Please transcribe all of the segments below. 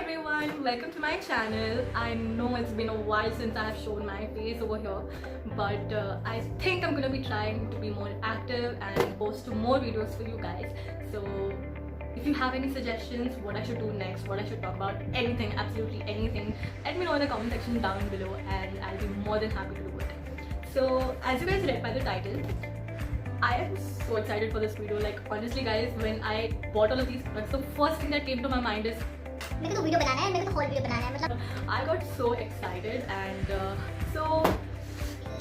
everyone, welcome to my channel. I know it's been a while since I have shown my face over here, but I think I'm gonna be trying to be more active and post more videos for you guys. So if you have any suggestions, what I should do next, what I should talk about, anything, absolutely anything, let me know in the comment section down below and I'll be more than happy to do it. So as you guys read by the title, I am so excited for this video. Like honestly guys, when I bought all of these products, the first thing that came to my mind is मेरे को video बनाना है, मेरे को whole video बनाना है, मतलब I got so excited and so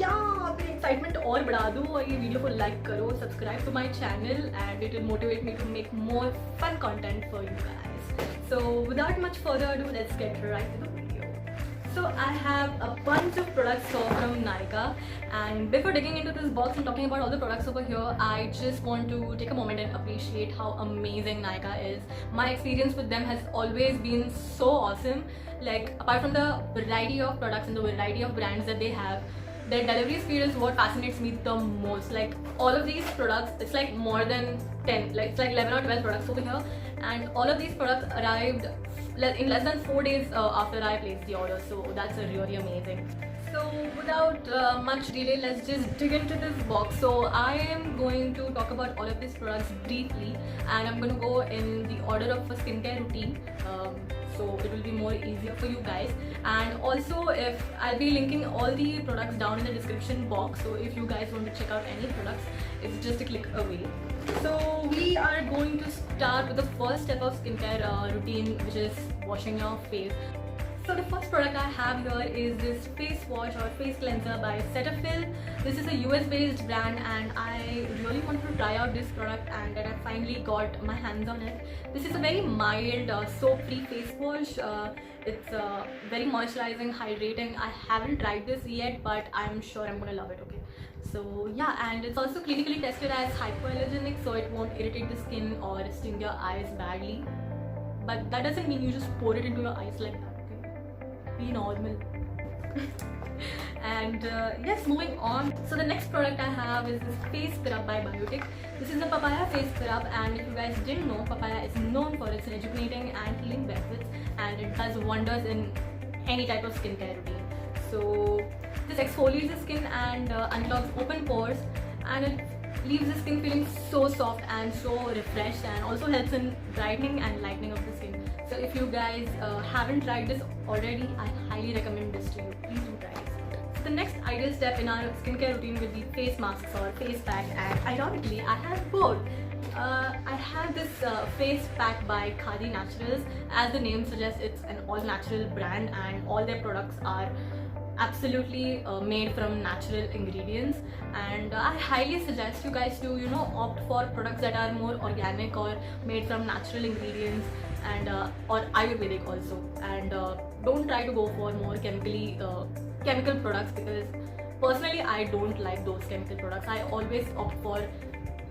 yeah, अपनी excitement और बढ़ा दूँ और ये वीडियो को like करो, subscribe to my channel and it will motivate me to make more fun content for you guys. So without much further ado, let's get right to the video. So I have a bunch of products here from Nykaa, and before digging into this box and talking about all the products over here, I just want to take a moment and appreciate how amazing Nykaa is. My experience with them has always been so awesome. Like apart from the variety of products and the variety of brands that they have, their delivery speed is what fascinates me the most. Like all of these products, it's like more than 10, like it's like 11 or 12 products over here, and all of these products arrived in less than 4 days after I placed the order, so that's really amazing. So without much delay, let's just dig into this box. So I am going to talk about all of these products briefly, and I'm going to go in the order of a skincare routine, so it will be more easier for you guys. And also, if I'll be linking all the products down in the description box, so if you guys want to check out any products, it's just a click away. So we are going to start with the first step of skincare routine, which is washing your face. So the first product I have here is this face wash or face cleanser by Cetaphil. This is a US based brand and I really wanted to try out this product, and then I finally got my hands on it. This is a very mild soap free face wash. It's very moisturizing, hydrating. I haven't tried this yet, but I'm sure I'm gonna love it. Okay, so yeah, and it's also clinically tested as hypoallergenic, so it won't irritate the skin or sting your eyes badly. But that doesn't mean you just pour it into your eyes like that. Be normal. And yes, moving on. So the next product I have is this face scrub by Biotic. This is a papaya face scrub, and if you guys didn't know, papaya is known for its rejuvenating and healing benefits, and it does wonders in any type of skincare routine. So this exfoliates the skin and unclogs open pores, and it leaves the skin feeling so soft and so refreshed, and also helps in brightening and lightening of the skin. So if you guys haven't tried this already, I highly recommend this to you. Please do try this. So the next ideal step in our skincare routine will be face masks or face pack, and ironically I have both. I have this face pack by Khadi Naturals. As the name suggests, it's an all natural brand and all their products are absolutely made from natural ingredients, and I highly suggest you guys to opt for products that are more organic or made from natural ingredients, and or Ayurvedic also, and don't try to go for more chemical products, because personally I don't like those chemical products. I always opt for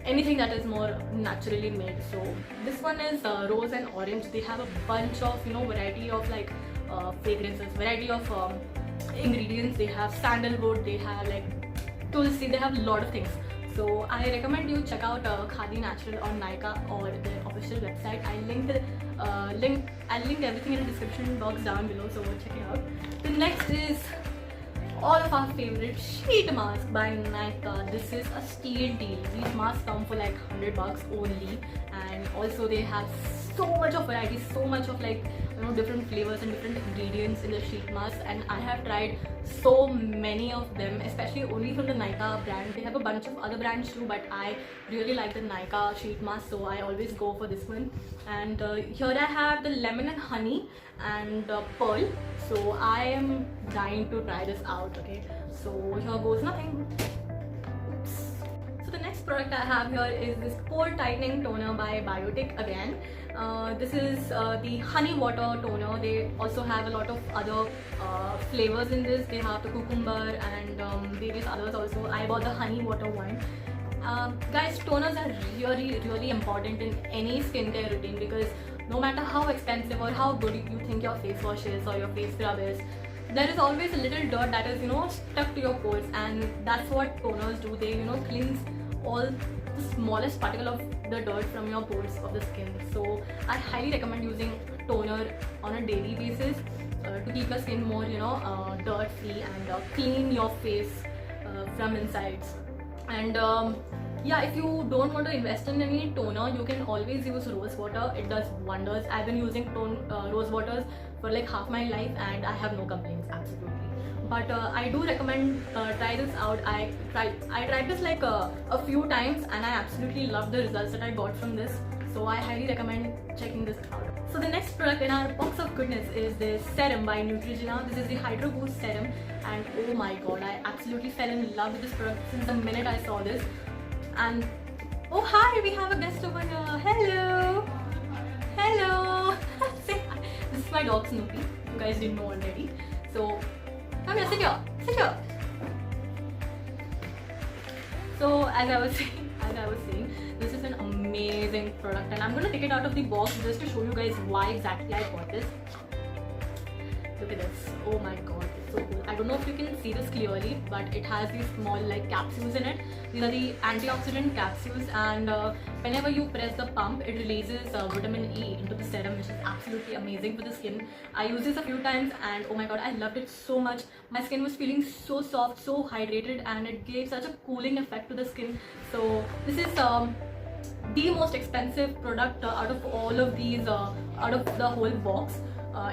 anything that is more naturally made. So this one is rose and orange. They have a bunch of variety of like fragrances, variety of ingredients. They have sandalwood, they have like tulsi, they have a lot of things. So I recommend you check out Khadi Natural on Nykaa or their official website. I'll link everything in the description box down below, so check it out. The next is all of our favorite sheet mask by Nykaa. This is a steal deal. These masks come for like $100 only, and also they have so much of variety, so much of like different flavors and different ingredients in the sheet mask, and I have tried so many of them, especially only from the Nykaa brand. They have a bunch of other brands too, but I really like the Nykaa sheet mask, so I always go for this one. And here I have the lemon and honey and pearl, so I am dying to try this out. Okay, so here goes nothing. So the next product I have here is this pore tightening toner by Biotic again. This is the honey water toner. They also have a lot of other flavors in this. They have the cucumber and various others also. I bought the honey water one. Guys, toners are really important in any skincare routine, because no matter how expensive or how good you think your face wash is or your face scrub is, there is always a little dirt that is stuck to your pores, and that's what toners do. They cleanse all the smallest particle of the dirt from your pores of the skin. So I highly recommend using toner on a daily basis to keep your skin more, dirt free and clean your face from insides. And yeah, if you don't want to invest in any toner, you can always use rose water. It does wonders. I've been using rose waters for like half my life and I have no complaints, absolutely. But I do recommend try this out. I tried this like a few times and I absolutely loved the results that I got from this. So I highly recommend checking this out. So the next product in our box of goodness is this serum by Neutrogena. This is the Hydro Boost serum, and oh my god, I absolutely fell in love with this product since the minute I saw this. And oh hi, we have a guest over here. Hello, hello. Say hi. This is my dog Snoopy. You guys didn't know already. So come here, sit here, sit here. So as I was saying, this is an amazing product, and I'm gonna take it out of the box just to show you guys why exactly I bought this. Look at this. Oh my god, it's so cool. I don't know if you can see this clearly, but it has these small like capsules in it. These are the antioxidant capsules, and whenever you press the pump, it releases vitamin E into the serum, which is absolutely amazing for the skin. I used this a few times and oh my god, I loved it so much. My skin was feeling so soft, so hydrated, and it gave such a cooling effect to the skin. So this is the most expensive product out of all of these, out of the whole box.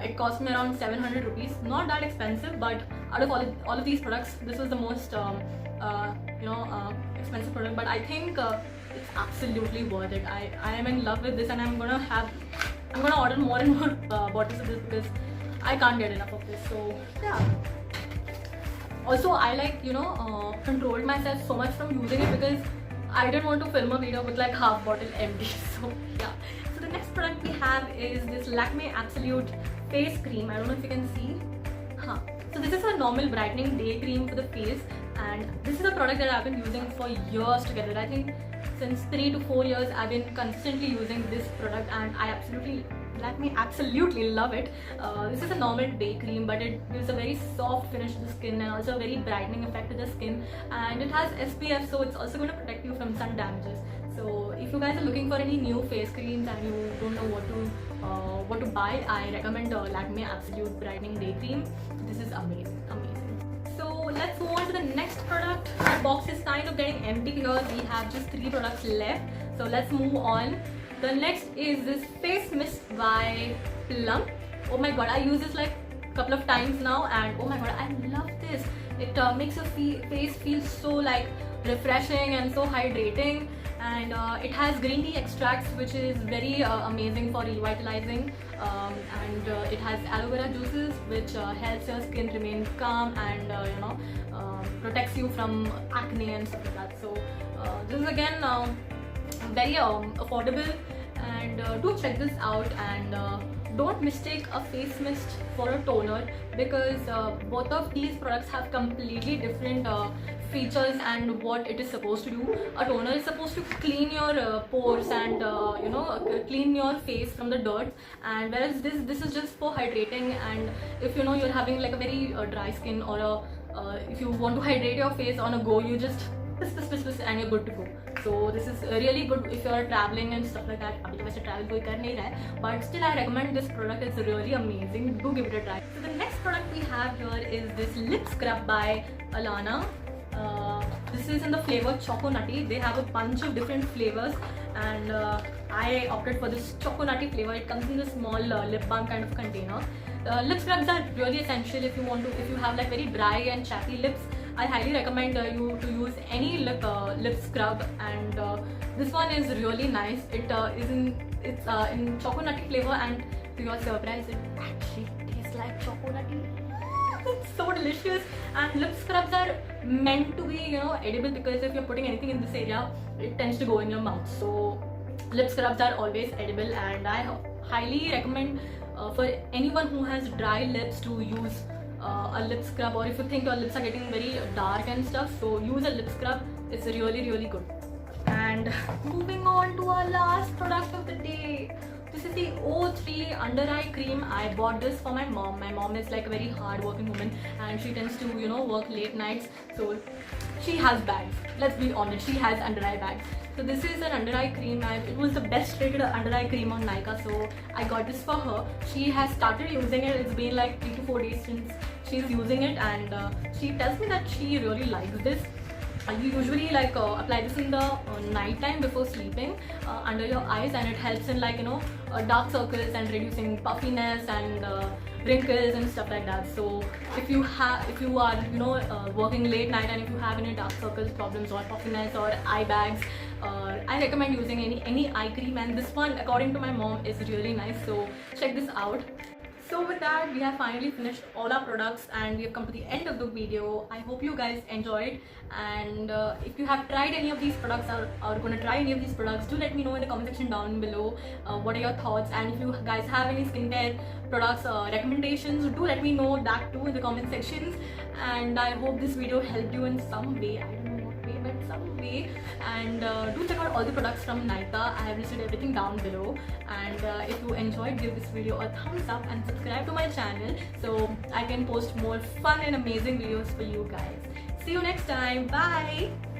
It cost me around 700 rupees. Not that expensive, but out of all of these products, this was the most expensive product. But I think it's absolutely worth it. I am in love with this, and I'm gonna order more and more bottles of this because I can't get enough of this. So yeah. Also, I controlled myself so much from using it because I didn't want to film a video with like half bottle empty. So yeah. So the next product we have is this Lakme Absolute face cream. I don't know if you can see. So this is a normal brightening day cream for the face, and this is a product that I've been using for years together. I think since 3 to 4 years I've been constantly using this product, and I absolutely love it. This is a normal day cream, but it gives a very soft finish to the skin and also a very brightening effect to the skin, and it has SPF, so it's also going to protect you from sun damages. So if you guys are looking for any new face creams and you don't know what to buy, I recommend Lakme Absolute Brightening Day Cream. This is amazing. So let's move on to the next product. The box is kind of getting empty here. We have just 3 products left. So let's move on. The next is this face mist by Plum. Oh my god, I use this like a couple of times now, and oh my god, I love this. It makes your face feel so like refreshing and so hydrating, and it has green tea extracts, which is very amazing for revitalizing, and it has aloe vera juices, which helps your skin remain calm and protects you from acne and stuff like that. So this is again very affordable, and do check this out, and don't mistake a face mist for a toner, because both of these products have completely different features and what it is supposed to do. A toner is supposed to clean your pores and clean your face from the dirt, and whereas this is just for hydrating. And if you're having like a very dry skin, or if you want to hydrate your face on a go, you just piss and you're good to go. So this is really good if you're traveling and stuff like that. अभी तो वैसे travel कोई कर नहीं रहा है, but still I recommend this product. It's really amazing. Do give it a try. So the next product we have here is this lip scrub by Alana. This is in the flavor Choco Nutty. They have a bunch of different flavors, and I opted for this Choco Nutty flavor. It comes in this small lip balm kind of container. Lip scrubs are really essential if you have like very dry and chappy lips. I highly recommend you to use any lip scrub, and this one is really nice. It's in Choco Nutty flavor, and to your surprise, it actually tastes like Choco Nutty. It's so delicious. And lip scrubs are meant to be edible, because if you're putting anything in this area, it tends to go in your mouth. So lip scrubs are always edible, and I highly recommend for anyone who has dry lips to use a lip scrub, or if you think your lips are getting very dark and stuff, so use a lip scrub. It's really good. And moving on to our last product of the day. This is the O3 under eye cream. I bought this for my mom. My mom is like a very hard working woman and she tends to, you know, work late nights. So she has bags. Let's be honest, she has under eye bags. So this is an under eye cream and it was the best rated under eye cream on Nykaa. So I got this for her. She has started using it. It's been like 3 to 4 days since she's using it, and she tells me that she really likes this. You usually like apply this in the night time before sleeping under your eyes, and it helps in like, you know, dark circles and reducing puffiness and wrinkles and stuff like that. So if you are, you know, working late night and if you have any dark circles problems or puffiness or eye bags, I recommend using any eye cream, and this one according to my mom is really nice. So check this out. So with that, we have finally finished all our products and we have come to the end of the video. I hope you guys enjoyed, and if you have tried any of these products or are going to try any of these products, do let me know in the comment section down below what are your thoughts. And if you guys have any skincare products recommendations, do let me know that too in the comment sections. And I hope this video helped you in some way. I don't know what way, but some way. And do check out all the products from Nykaa. I have listed everything down below. And if you enjoyed, give this video a thumbs up and subscribe to my channel so I can post more fun and amazing videos for you guys. See you next time. Bye.